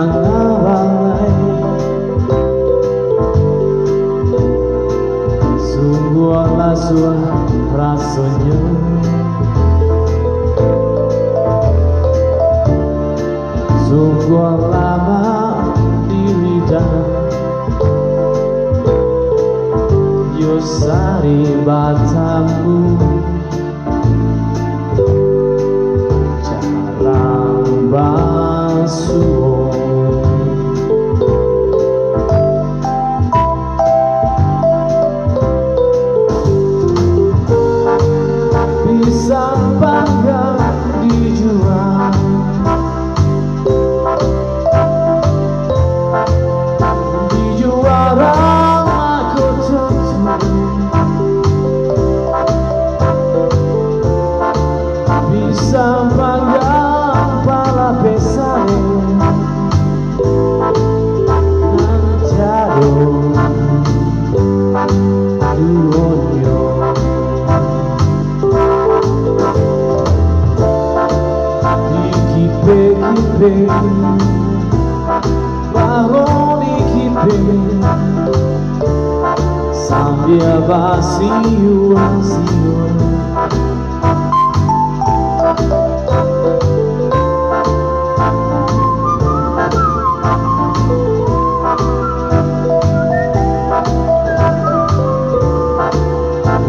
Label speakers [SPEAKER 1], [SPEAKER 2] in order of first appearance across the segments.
[SPEAKER 1] tengah balai. Sungguhlah rasanya sungguh lama di lidah. Yosari batamu jarang basuh. Pisang panggang dijual, dijual aku tentu. Pisang panggang pala pesane nan jaro duonyo. Kipe baroni kipe sambil basiu.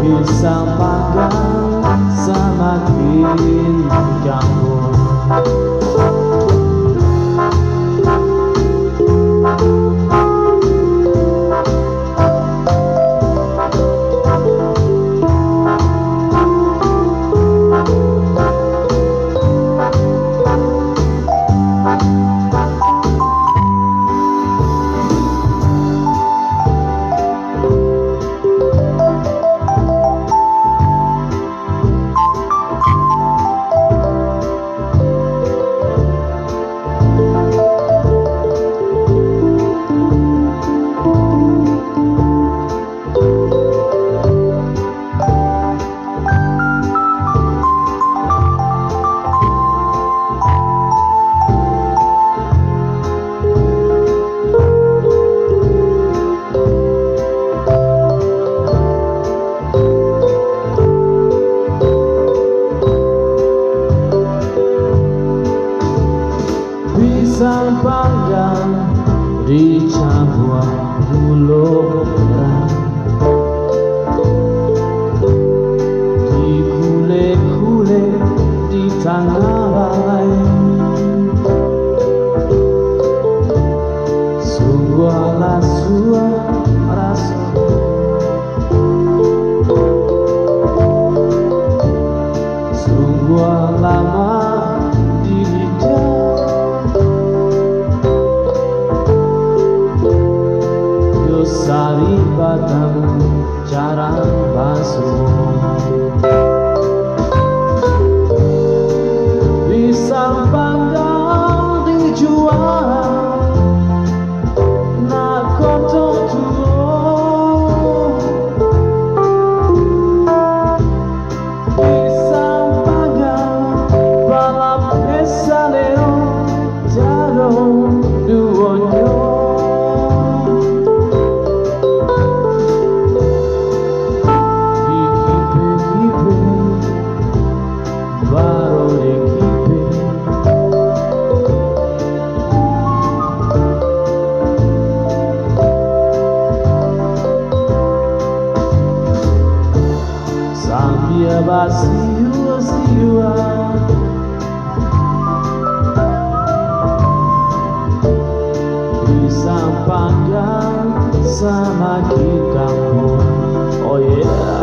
[SPEAKER 1] Pisang panggang semakin ganggu. Pisang panggang dicampur gula merah, dikule-kule di tengah balai. Sungguhlah rasa sungguh lama di lidah. Yosari batamu jarang basuh. Pisang panggang dijual nak kotor turun. Pisang panggang balap pesaneo jaro duonyo. Sambil basiu. Pisang panggang semakin ganggu. Oh yeah.